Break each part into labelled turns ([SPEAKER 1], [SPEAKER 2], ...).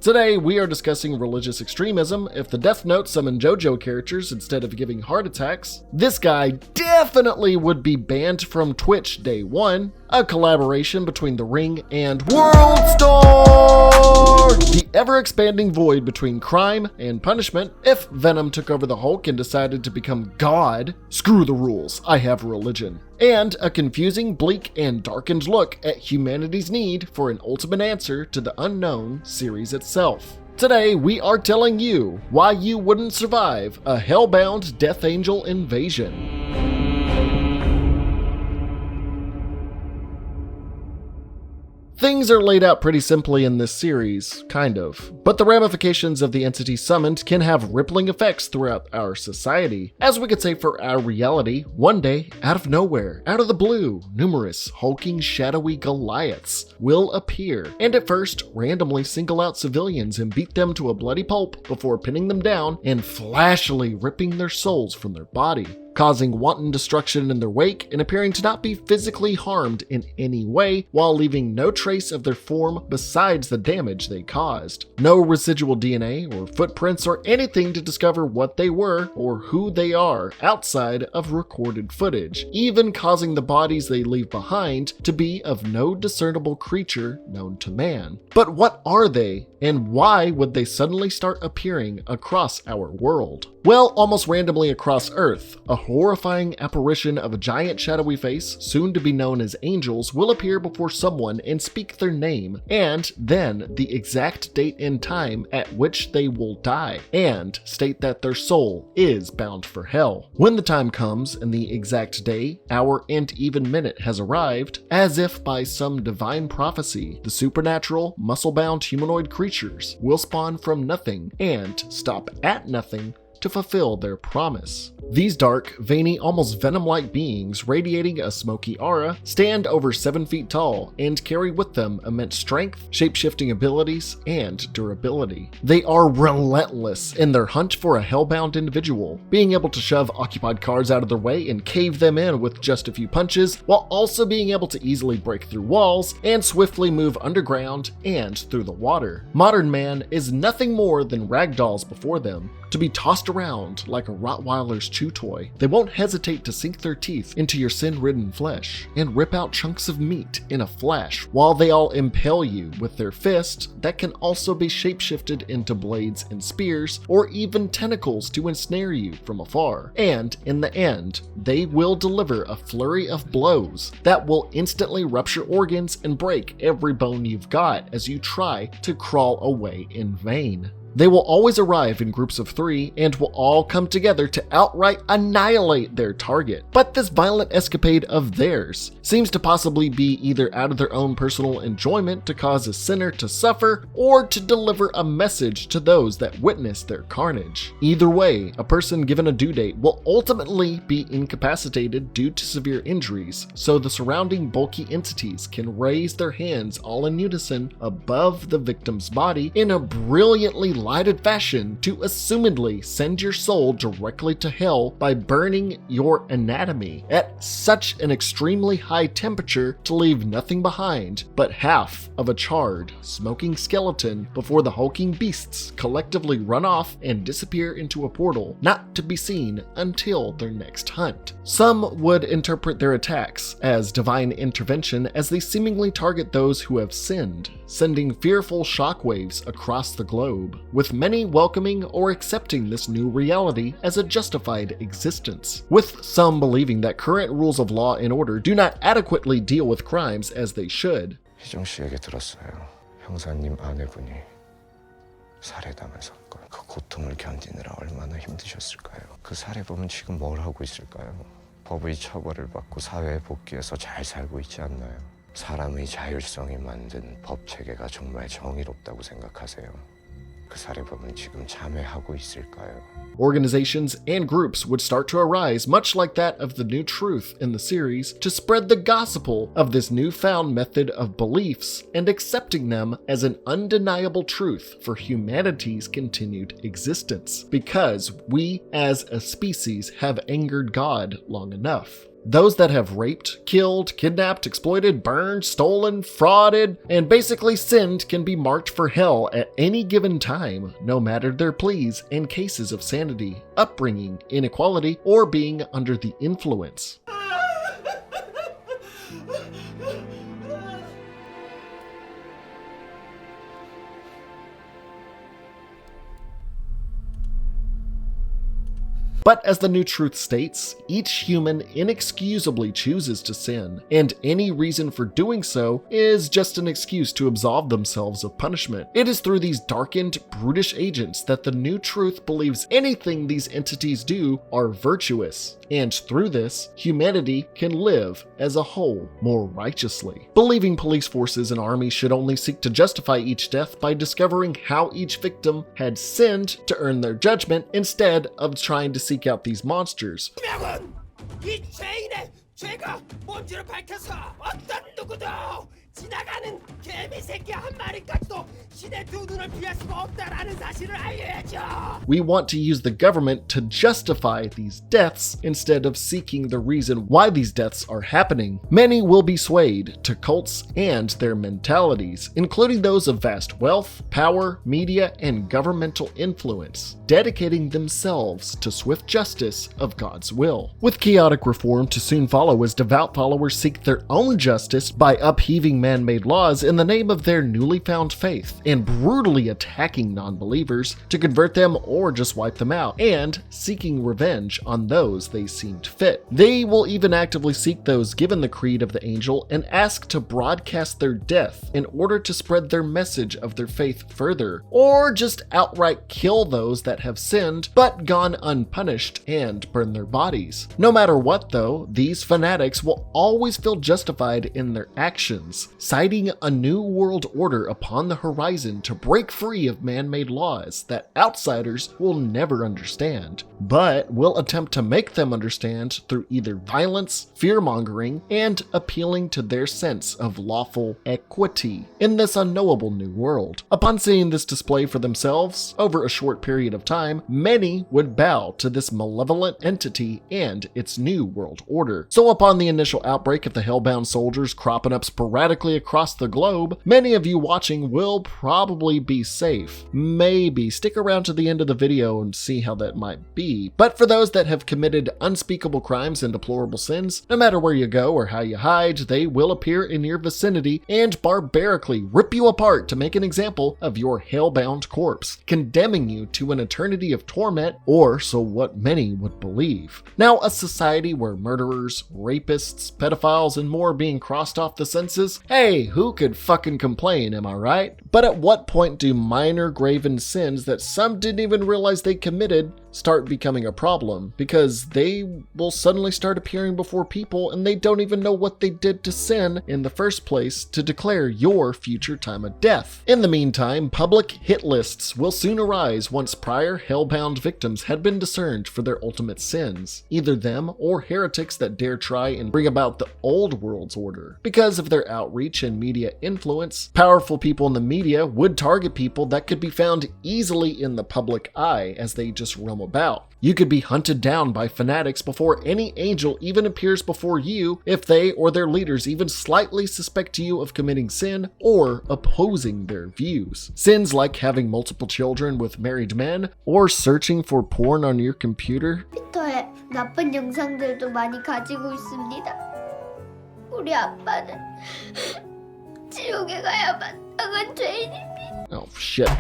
[SPEAKER 1] Today, we are discussing religious extremism. If the Death Note summoned JoJo characters instead of giving heart attacks, this guy definitely would be banned from Twitch day one. A collaboration between The Ring and World Star! The ever-expanding void between crime and punishment. If Venom took over the Hulk and decided to become God, screw the rules, I have religion. And a confusing, bleak, and darkened look at humanity's need for an ultimate answer to the unknown series itself. Today, we are telling you why you wouldn't survive a Hellbound Death Angel invasion. Things are laid out pretty simply in this series, kind of, but the ramifications of the entity summoned can have rippling effects throughout our society. As we could say for our reality, one day, out of nowhere, out of the blue, numerous hulking shadowy Goliaths will appear, and at first randomly single out civilians and beat them to a bloody pulp before pinning them down and flashily ripping their souls from their body, causing wanton destruction in their wake and appearing to not be physically harmed in any way, while leaving no trace of their form besides the damage they caused. No residual DNA or footprints or anything to discover what they were or who they are outside of recorded footage, even causing the bodies they leave behind to be of no discernible creature known to man. But what are they, and why would they suddenly start appearing across our world? Well, almost randomly across Earth, a horrifying apparition of a giant shadowy face, soon to be known as angels, will appear before someone and speak their name, and then the exact date and time at which they will die, and state that their soul is bound for hell. When the time comes and the exact day, hour, and even minute has arrived, as if by some divine prophecy, the supernatural, muscle-bound humanoid creatures will spawn from nothing and stop at nothing to fulfill their promise. These dark, veiny, almost venom-like beings radiating a smoky aura stand over 7 feet tall and carry with them immense strength, shape-shifting abilities, and durability. They are relentless in their hunt for a hellbound individual, being able to shove occupied cars out of their way and cave them in with just a few punches, while also being able to easily break through walls and swiftly move underground and through the water. Modern man is nothing more than ragdolls before them, to be tossed around like a Rottweiler's chew toy. They won't hesitate to sink their teeth into your sin-ridden flesh and rip out chunks of meat in a flash, while they all impale you with their fist that can also be shapeshifted into blades and spears, or even tentacles to ensnare you from afar. And in the end, they will deliver a flurry of blows that will instantly rupture organs and break every bone you've got as you try to crawl away in vain. They will always arrive in groups of 3 and will all come together to outright annihilate their target. But this violent escapade of theirs seems to possibly be either out of their own personal enjoyment to cause a sinner to suffer, or to deliver a message to those that witness their carnage. Either way, a person given a due date will ultimately be incapacitated due to severe injuries, so the surrounding bulky entities can raise their hands all in unison above the victim's body in a brilliantly lighted fashion to assumedly send your soul directly to hell by burning your anatomy at such an extremely high temperature to leave nothing behind but half of a charred, smoking skeleton before the hulking beasts collectively run off and disappear into a portal, not to be seen until their next hunt. Some would interpret their attacks as divine intervention, as they seemingly target those who have sinned, sending fearful shockwaves across the globe, with many welcoming or accepting this new reality as a justified existence, with some believing that current rules of law and order do not adequately deal with crimes as they should.
[SPEAKER 2] 희정 씨 얘기 들었어요. 형사님 아내분이 살해당한 사건. 그 고통을 견디느라 얼마나 힘드셨을까요? 그 살해범은 지금 뭘 하고 있을까요? 법의 처벌을 받고 사회에 복귀해서 잘 살고 있지 않나요? 사람의 자율성이 만든 법 체계가 정말 정의롭다고 생각하세요? 그 살해범은 지금 참회하고 있을까요?
[SPEAKER 1] Organizations and groups would start to arise, much like that of the New Truth in the series, to spread the gospel of this newfound method of beliefs and accepting them as an undeniable truth for humanity's continued existence, because we as a species have angered God long enough. Those that have raped, killed, kidnapped, exploited, burned, stolen, frauded, and basically sinned can be marked for hell at any given time, no matter their pleas and cases of sanity, upbringing, inequality, or being under the influence. But as the New Truth states, each human inexcusably chooses to sin, and any reason for doing so is just an excuse to absolve themselves of punishment. It is through these darkened, brutish agents that the New Truth believes anything these entities do are virtuous, and through this, humanity can live as a whole more righteously. Believing police forces and armies should only seek to justify each death by discovering how each victim had sinned to earn their judgment instead of trying to seek out these monsters.
[SPEAKER 3] 이 죄인의 죄가 뭔지를 밝혀서 어떤 누구도 지나가는 개미새끼 한 마리까지도 신의 두 눈을 피할 수가 없다라는 사실을 알려야죠.
[SPEAKER 1] We want to use the government to justify these deaths instead of seeking the reason why these deaths are happening. Many will be swayed to cults and their mentalities, including those of vast wealth, power, media, and governmental influence, dedicating themselves to swift justice of God's will. With chaotic reform to soon follow as devout followers seek their own justice by upheaving man-made laws in the name of their newly found faith and brutally attacking non-believers to convert them or just wipe them out, and seeking revenge on those they seemed fit. They will even actively seek those given the creed of the angel and ask to broadcast their death in order to spread their message of their faith further, or just outright kill those that have sinned but gone unpunished and burn their bodies. No matter what though, these fanatics will always feel justified in their actions, citing a new world order upon the horizon to break free of man-made laws that outsiders will never understand, but will attempt to make them understand through either violence, fear-mongering, and appealing to their sense of lawful equity in this unknowable new world. Upon seeing this display for themselves, over a short period of time, many would bow to this malevolent entity and its new world order. So upon the initial outbreak of the Hellbound soldiers cropping up sporadically across the globe, many of you watching will probably be safe. Maybe stick around to the end of the video and see how that might be. But for those that have committed unspeakable crimes and deplorable sins, no matter where you go or how you hide, they will appear in your vicinity and barbarically rip you apart to make an example of your hellbound corpse, condemning you to an eternity of torment, or so what many would believe. Now, a society where murderers, rapists, pedophiles, and more are being crossed off the census, hey, who could fucking complain, am I right? But at what point do minor graven sins that some didn't even realize they committed start becoming a problem? Because they will suddenly start appearing before people and they don't even know what they did to sin in the first place to declare your future time of death. In the meantime, public hit lists will soon arise once prior hellbound victims had been discerned for their ultimate sins, either them or heretics that dare try and bring about the old world's order. Because of their outreach and media influence, powerful people in the media would target people that could be found easily in the public eye as they just roam about. You could be hunted down by fanatics before any angel even appears before you if they or their leaders even slightly suspect you of committing sin or opposing their views. Sins like having multiple children with married men or searching for porn on your computer.
[SPEAKER 4] 컴퓨터에 나쁜 영상들도 많이 가지고 있습니다. 우리 아빠는 지옥에 가야 마땅한 죄인입니다.
[SPEAKER 1] Oh shit.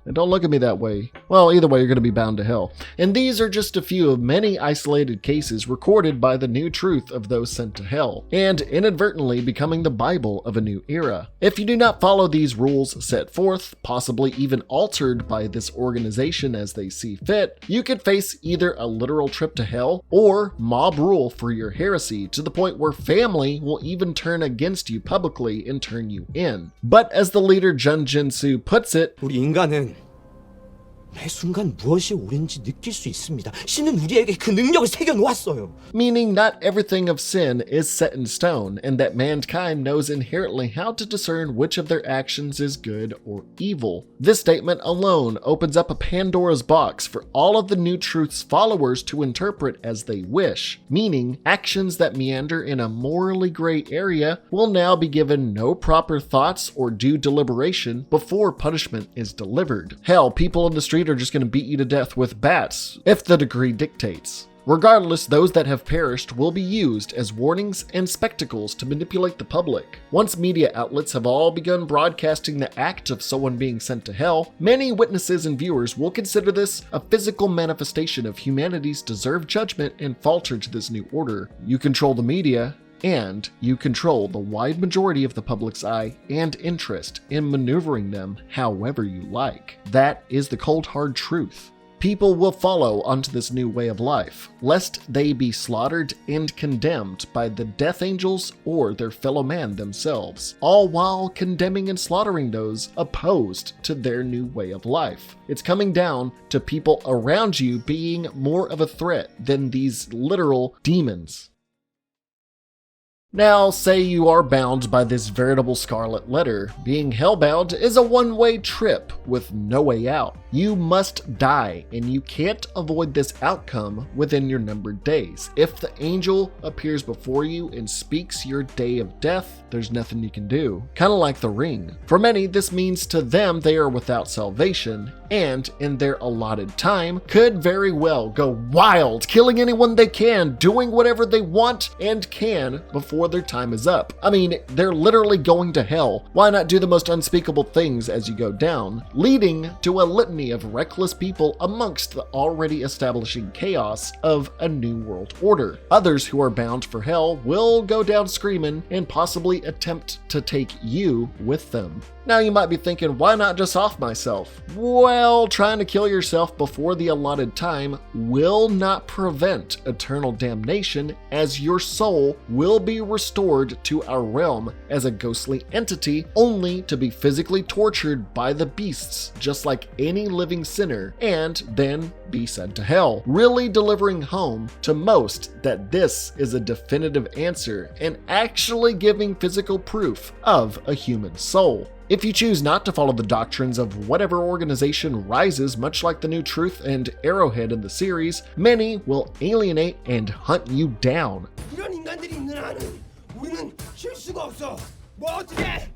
[SPEAKER 1] And don't look at me that way. Well, either way, you're going to be bound to hell. And these are just a few of many isolated cases recorded by the new truth of those sent to hell, and inadvertently becoming the Bible of a new era. If you do not follow these rules set forth, possibly even altered by this organization as they see fit, you could face either a literal trip to hell or mob rule for your heresy to the point where family will even turn against you publicly and turn you in. But as the leader Jun Jinsu puts it,
[SPEAKER 3] 우리 인간은 매 순간 무엇이 옳은지 느낄 수 있습니다. 신은 우리에게 그 능력을 새겨 놓았어요.
[SPEAKER 1] Meaning not everything of sin is set in stone, and that mankind knows inherently how to discern which of their actions is good or evil. This statement alone opens up a Pandora's box for all of the new truth's followers to interpret as they wish, meaning actions that meander in a morally gray area will now be given no proper thoughts or due deliberation before punishment is delivered. Hell, people in the street are just going to beat you to death with bats, if the decree dictates. Regardless, those that have perished will be used as warnings and spectacles to manipulate the public. Once media outlets have all begun broadcasting the act of someone being sent to hell, many witnesses and viewers will consider this a physical manifestation of humanity's deserved judgment and falter to this new order. You control the media, and you control the wide majority of the public's eye and interest in maneuvering them however you like. That is the cold hard truth. People will follow onto this new way of life, lest they be slaughtered and condemned by the death angels or their fellow man themselves, all while condemning and slaughtering those opposed to their new way of life. It's coming down to people around you being more of a threat than these literal demons. Now, say you are bound by this veritable scarlet letter. Being hellbound is a one-way trip with no way out. You must die, and you can't avoid this outcome within your numbered days. If the angel appears before you and speaks your day of death, there's nothing you can do. Kind of like the ring. For many, this means to them they are without salvation, and in their allotted time could very well go wild, killing anyone they can, doing whatever they want and can before their time is up. I mean, they're literally going to hell. Why not do the most unspeakable things as you go down, leading to a litany of reckless people amongst the already establishing chaos of a new world order. Others who are bound for hell will go down screaming and possibly attempt to take you with them. Now you might be thinking, why not just off myself? Well, trying to kill yourself before the allotted time will not prevent eternal damnation, as your soul will be restored to our realm as a ghostly entity, only to be physically tortured by the beasts just like any living sinner, and then be sent to hell, really delivering home to most that this is a definitive answer and actually giving physical proof of a human soul. If you choose not to follow the doctrines of whatever organization rises, much like the New Truth and Arrowhead in the series, many will alienate and hunt you down.
[SPEAKER 3] 이런 인간들이 있는 한은 우리는 쉴 수가 없어. 뭐 어떻게?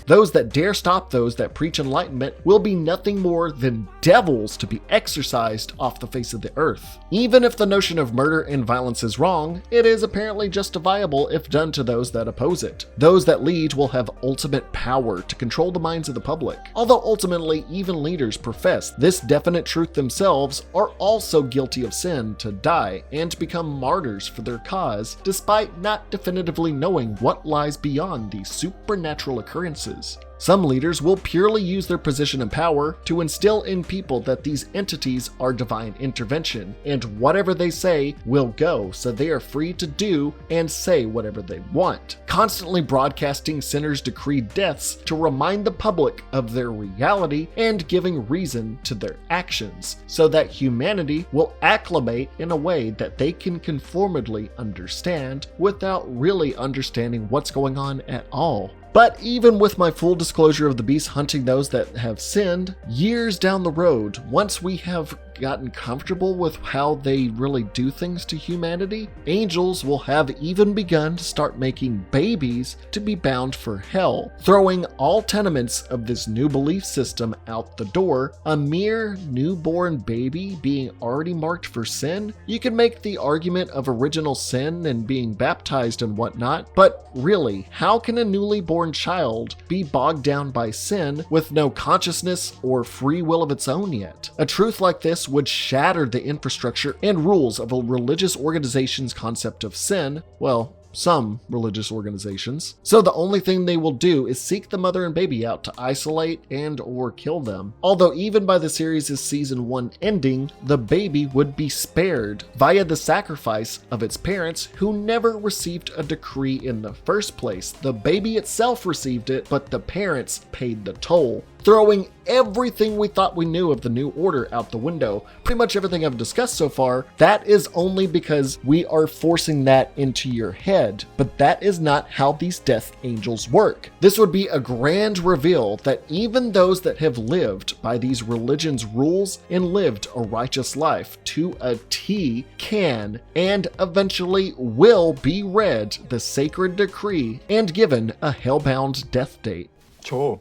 [SPEAKER 1] Those that dare stop those that preach enlightenment will be nothing more than devils to be exorcised off the face of the earth. Even if the notion of murder and violence is wrong, it is apparently justifiable if done to those that oppose it. Those that lead will have ultimate power to control the minds of the public. Although ultimately even leaders profess this definite truth themselves, are also guilty of sin to die and become martyrs for their cause, despite not definitively knowing what lies beyond these supernatural occurrences. Some leaders will purely use their position and power to instill in people that these entities are divine intervention, and whatever they say will go, so they are free to do and say whatever they want, constantly broadcasting sinners' decreed deaths to remind the public of their reality and giving reason to their actions, so that humanity will acclimate in a way that they can conformedly understand without really understanding what's going on at all. But even with my full disclosure of the beast hunting those that have sinned, years down the road, once we have gotten comfortable with how they really do things to humanity, angels will have even begun to start making babies to be bound for hell, throwing all tenements of this new belief system out the door. A mere newborn baby being already marked for sin? You can make the argument of original sin and being baptized and whatnot, but really, how can a newly born child be bogged down by sin with no consciousness or free will of its own yet? A truth like this would shatter the infrastructure and rules of a religious organization's concept of sin. Well, some religious organizations. So the only thing they will do is seek the mother and baby out to isolate and or kill them. Although even by the series' season 1 ending, the baby would be spared via the sacrifice of its parents, who never received a decree in the first place. The baby itself received it, but the parents paid the toll. throwing everything we thought we knew of the New Order out the window. Pretty much everything I've discussed so far, that is only because we are forcing that into your head, but that is not how these death angels work. This would be a grand reveal that even those that have lived by these religions' rules and lived a righteous life to a T can and eventually will be read the sacred decree and given a hellbound death date.
[SPEAKER 5] 저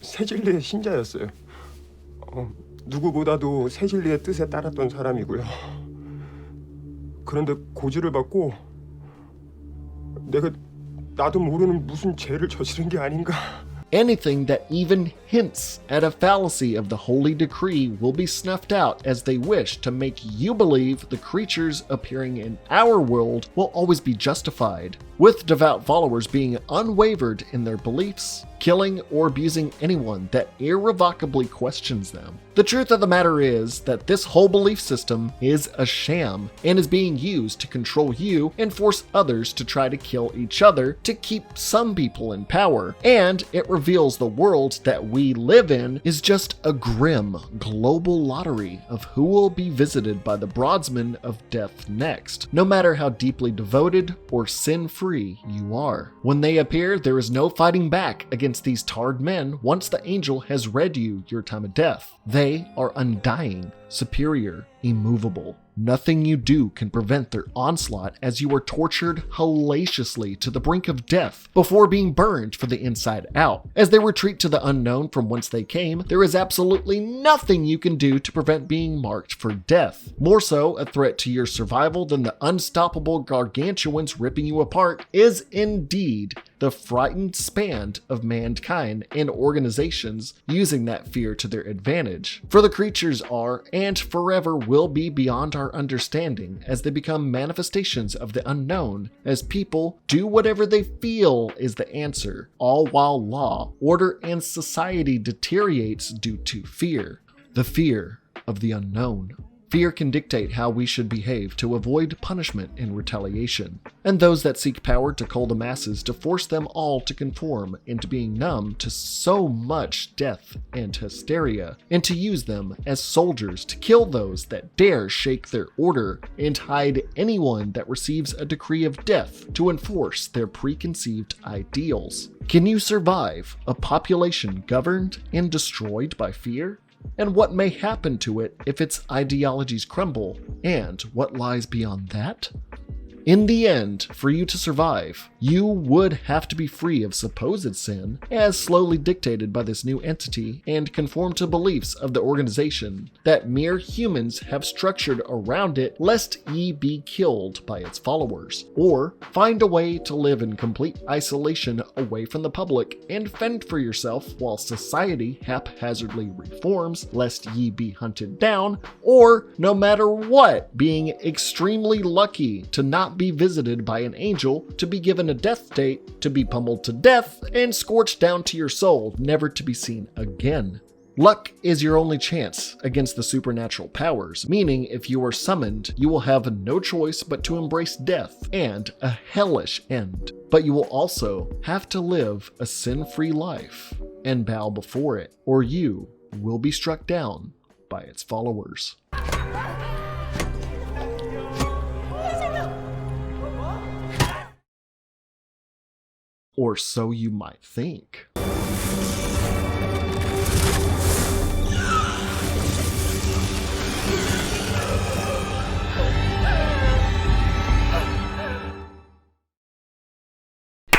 [SPEAKER 5] 새진리의 신자였어요. 누구보다도 새진리의 뜻에 따랐던 사람이고요. 그런데 고지를 받고 내가 나도 모르는 무슨 죄를 저지른 게 아닌가.
[SPEAKER 1] Anything that even hints at a fallacy of the holy decree will be snuffed out as they wish to make you believe the creatures appearing in our world will always be justified, with devout followers being unwavered in their beliefs, killing or abusing anyone that irrevocably questions them. The truth of the matter is that this whole belief system is a sham and is being used to control you and force others to try to kill each other to keep some people in power, and it reveals the world that we live in is just a grim global lottery of who will be visited by the broadsmen of death next, no matter how deeply devoted or sin-free you are. When they appear, there is no fighting back against these tarred men once the angel has read you your time of death. They are undying, superior, immovable. Nothing you do can prevent their onslaught as you are tortured hellaciously to the brink of death before being burned from the inside out. As they retreat to the unknown from whence they came, there is absolutely nothing you can do to prevent being marked for death. More so a threat to your survival than the unstoppable gargantuans ripping you apart is indeed the frightened span of mankind and organizations using that fear to their advantage. For the creatures are and forever will be beyond our understanding as they become manifestations of the unknown, as people do whatever they feel is the answer, all while law, order, and society deteriorates due to fear. The fear of the unknown. Fear can dictate how we should behave to avoid punishment and retaliation, and those that seek power to cull the masses to force them all to conform into being numb to so much death and hysteria, and to use them as soldiers to kill those that dare shake their order and hide anyone that receives a decree of death to enforce their preconceived ideals. Can you survive a population governed and destroyed by fear? And what may happen to it if its ideologies crumble, and what lies beyond that? In the end, for you to survive, you would have to be free of supposed sin, as slowly dictated by this new entity, and conform to beliefs of the organization that mere humans have structured around it lest ye be killed by its followers, or find a way to live in complete isolation away from the public and fend for yourself while society haphazardly reforms lest ye be hunted down, or no matter what, being extremely lucky to not be visited by an angel, to be given a death date, to be pummeled to death, and scorched down to your soul, never to be seen again. Luck is your only chance against the supernatural powers, meaning if you are summoned, you will have no choice but to embrace death and a hellish end. But you will also have to live a sin-free life and bow before it, or you will be struck down by its followers. Or so you might think.